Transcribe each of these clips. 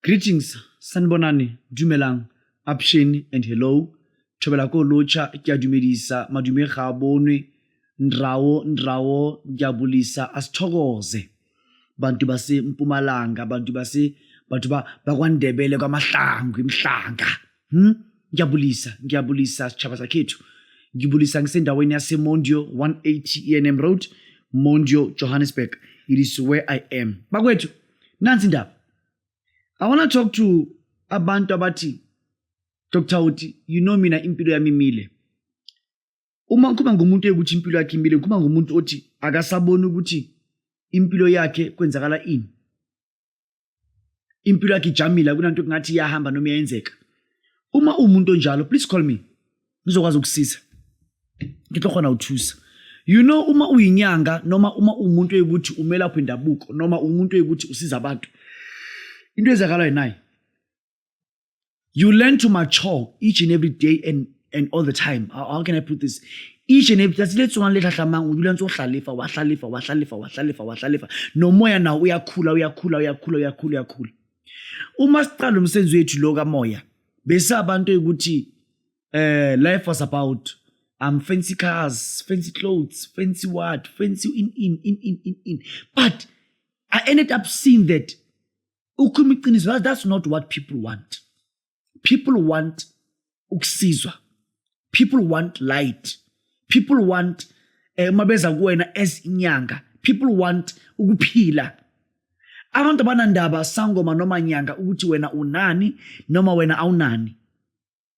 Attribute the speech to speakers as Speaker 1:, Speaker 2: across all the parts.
Speaker 1: Greetings, sanibonani, dumelang, apsheni and hello. Thobela ko locha ke a dumedisa, madume ga bonwe, ndrawo ngiyabulisa asithokoze. Bantu base Mpumalanga, bantu ba kwaNdebele kwaMahlangu imhlanga. Ngiyabulisa sitshaba sakhethu. Ngibulisa ngisendaweni yaseMondio 180 ENM Road, Mondio, Johannesburg. It is where I am. Bakwethu, nansi indaba. I want to talk to abantu abathi, Dr. Uti, you know mina impilo yami imile. Uma kuba ngumuntu ukuthi impilo yakhe imile, kuba ngumuntu othi akasaboni ukuthi impilo yakhe kwenzakala ini. Impilo yakhe ijamile kunanto ngathi iyahamba noma iyenzeka. Uma umuntu onjalo, please call me. Ngizokwazi ukusiza. Ngitlokhona uthusa. You know uma uyinyanga noma uma umuntu ukuthi umela kwendabuko noma umuntu ukuthi usiza abantu. Into ezakala nayi. You learn to mature each and every day and all the time. How can I put this? Each and every day. Let's one let hlamang you learn to hlalifa. No moya na uyakhula. Uma siqala umsebenzi wethu lo kamoya, bese abantu ukuthi life was about fancy cars, fancy clothes, fancy what, fancy in. But I ended up seeing that that's not what people want. People want ukusizwa. People want light. People want mabeza kuwena as inyanga. People want ukuphila. Abantu abanandaba sangoma noma nyanga ukuthi wena unani noma wena awunani.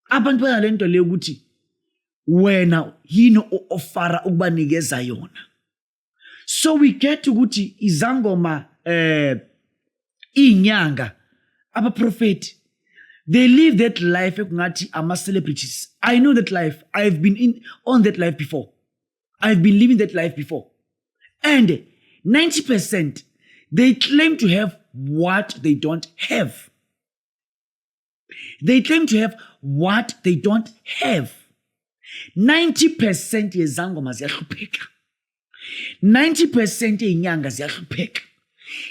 Speaker 1: Abantu bayalento le ukuthi wena yini ofara ukubanikeza yona. So we get ukuthi izangoma inyanga abaprofeti they live that life ekungathi ama celebrities. I know that life. I've been on that life before. I've been living that life before. And 90% they claim to have what they don't have. They claim to have what they don't have. 90% yezangoma ziyahlupheka. 90% yenyanga ziyahlupheka.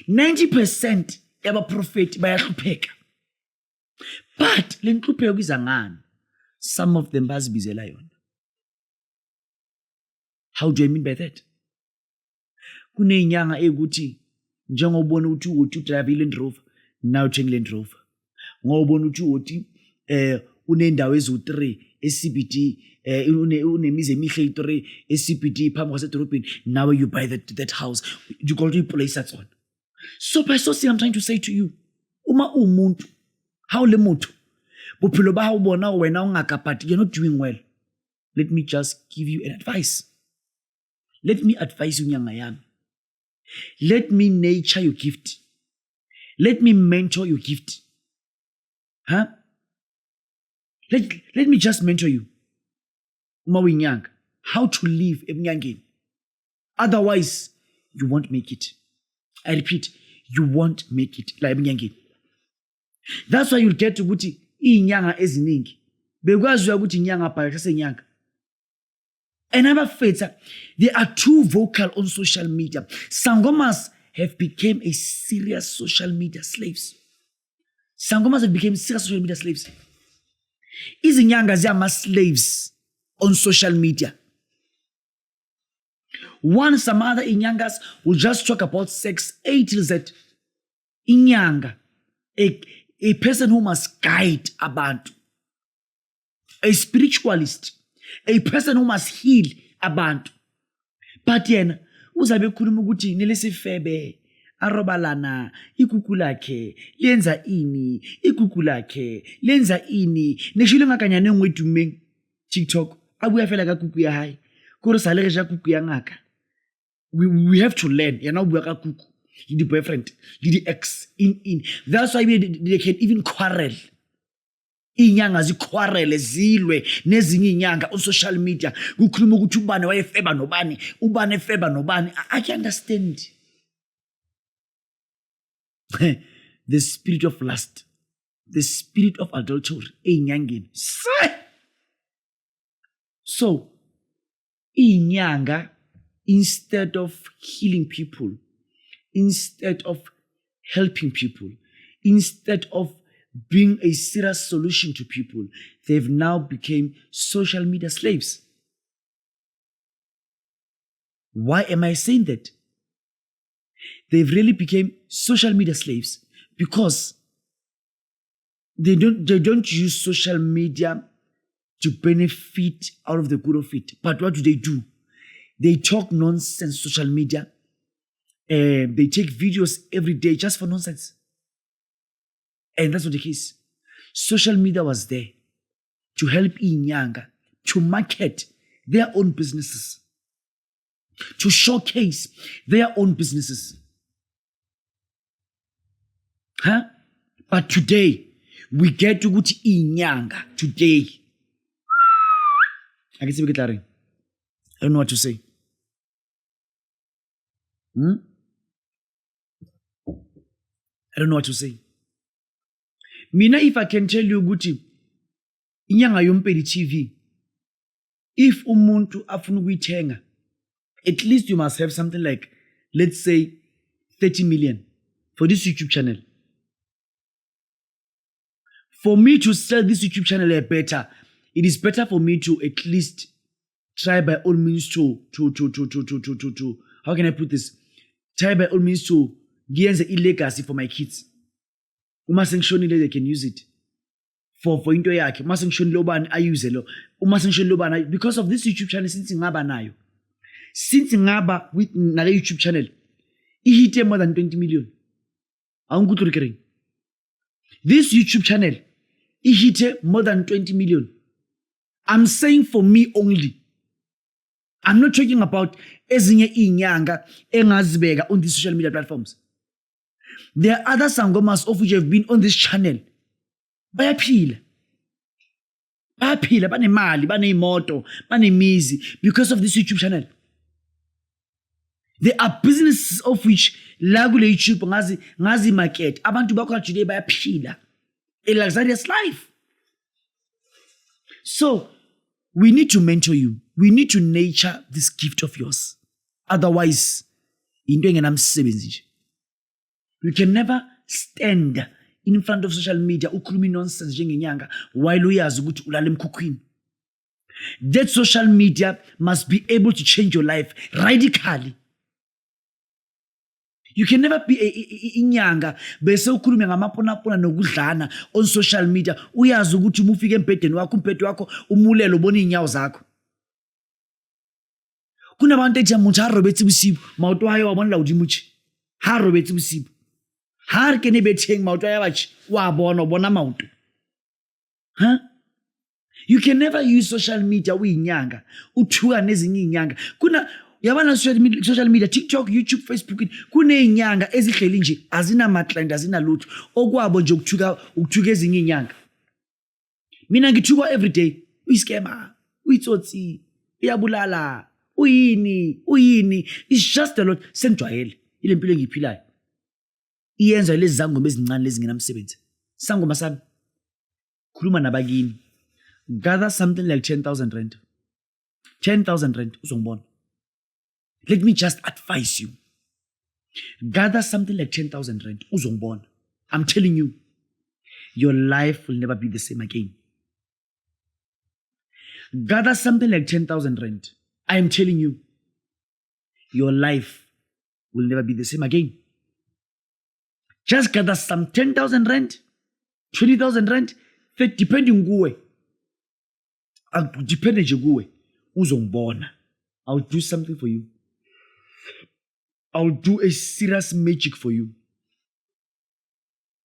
Speaker 1: 90% yabaprofeti bayahlupheka. But le nhlupheko iza ngani? Some of them bazibizela yona. How do I mean by that? Kunenyanga ukuthi njengobona ukuthi uthi drive Land Rover, now uthenga Land Rover. Ngobona ukuthi unendawo ezu3 eCBD, unemizi emihle e3 eCBD phambi kwasedorobheni, now you buy that house. You go to place that on. So by so I'm trying to say to you, uma umuntu how le motho bophelo ba ha bona wena ungakapati, you're not doing well. Let me just give you an advice. Let me advise you nyanga yami. Let me nurture your gift. Let me mentor your gift. Let me just mentor you. Mawinyanga, how to live emnyangeni. Otherwise, you won't make it. I repeat, you won't make it. Like emnyangeni. That's why you'll get to ukuthi inyanga eziningi. Bekwazi ukuthi inyanga phakathi senyanga. Another faith, they are too vocal on social media. Sangomas have become a serious social media slaves. Sangomas have become serious social media slaves. Izinyanga ziyama slaves on social media. Some other inyangas will just talk about sex. Till that inyanga, a person who must guide abantu, a spiritualist, a person who must heal abantu. But yena uzabe khuluma ukuthi nelesifebe arobalana ikuku lakhe lenza ini, ikuku lakhe lenza ini, neshilo ngakanyane ngwedumeng TikTok abuya fela ka kuku ya hai kore sale re ja kuku ya ngaka. We have to learn yana ubuya ka kuku the boyfriend, the ex in. That's why they can even quarrel. Inyanga ziqwarele zilwe nezinye inyanga on social media. Kukhuluma ukuthi ubani wayefeba nobani, ubani efeba nobani. I can understand. The spirit of lust, the spirit of adultery, inyangeni. So, inyanga, instead of healing people, instead of helping people, instead of being a serious solution to people, they've now become social media slaves. Why am I saying that? They've really become social media slaves because they don't use social media to benefit out of the good of it. But what do? They talk nonsense social media. They take videos every day just for nonsense. And that's what the case. Social media was there to help Inyanga to market their own businesses, to showcase their own businesses. But today, we get to go to Inyanga today. I can see we get that. I don't know what to say. I don't know what to say. Mina, if I can tell you, Guti, Inyanga yompedi TV, if umuntu afuna ukuyithenga, at least you must have something like, let's say, 30 million for this YouTube channel. For me to sell this YouTube channel better, it is better for me to at least try by all means to how can I put this? Try by all means to gain the legacy for my kids. Uma sengishonile they can use it for into yakhe. Uma sengishonile ubani ayuse lo. Uma sengishonile ubani because of this YouTube channel since ngaba nayo. Since ngaba with nale YouTube channel, it hit more than 20 million. Awungikuthi recurring. This YouTube channel, it hit more than 20 million. I'm saying for me only. I'm not talking about ezinye inyanga engazibeka on these social media platforms. There are other sangomas of which have been on this channel. Bayaphila, banemali, banemoto, banemizi because of this YouTube channel. There are businesses of which la kule YouTube ngazi market abantu bakhona today bayaphila a luxurious life. So we need to mentor you. We need to nurture this gift of yours. Otherwise, into engenamsebenzi nje. You can never stand in front of social media ukhuluma nonsense njengenyanga while uyazi ukuthi ulala emkhukhwini. That social media must be able to change your life radically. You can never be inyanga bese ukhulume ngamaponapona nokudlana on social media uyazi ukuthi uma ufika embhedeni wakho umphetho wakho umulelo ubona inyawo zakho. Kunabantu ethi umuntu ha robetsi busibu mauto hayo wabona la udimuchi ha robetsi busibu ha ke ne betheng mauto ya bachi wa bona mauto. You can never use social media uyinyanga uthuka nezinye inyanga. Kuna yabana social media TikTok, YouTube, Facebook kuneinyanga ezihleli nje azina maclient azina lutho okwabo nje ukuthuka ezinye inyanga. Mina ngithuka every day uyiskema uyitsotsi uyabulala uyini it's just a lot sengijwayele ile mpilo engiphilayo iyenza lezi zangoma ezincane lezi ngenamsebenzi. Sangoma sami khuluma nabakini gather something like 10,000 rand. 10,000 rand uzongibona. Let me just advise you. Gather something like 10,000 rand uzongibona. I'm telling you, your life will never be the same again. Gather something like 10,000 rand. I am telling you, your life will never be the same again. Just gather some 10,000 rand, 20,000 rand, depending kuwe. Depending kuwe, uzongibona. I'll do something for you. I'll do a serious magic for you.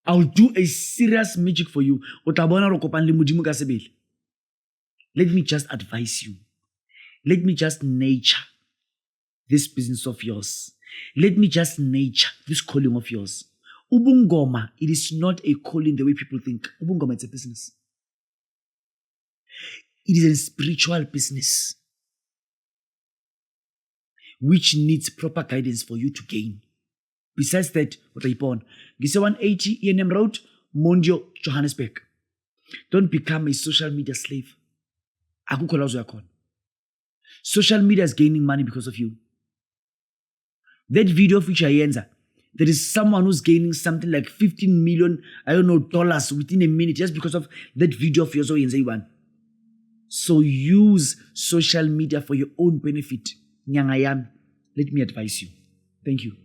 Speaker 1: I'll do a serious magic for you. Utabona rokopani le modimo ka sebele. Let me just advise you. Let me just nurture this business of yours. Let me just nurture this calling of yours. Ubungoma, it is not a calling the way people think. Ubungoma, it's a business. It is a spiritual business which needs proper guidance for you to gain. Besides that, what I born? Gise 180 ENM Road, Mondio, Johannesburg. Don't become a social media slave. Akukho la uzoyakhona. Social media is gaining money because of you. That video of which I answer, There is someone who's gaining something like 15 million, I don't know, dollars within a minute just because of that video of yours or one. So use social media for your own benefit. Nyanga yami, let me advise you. Thank you.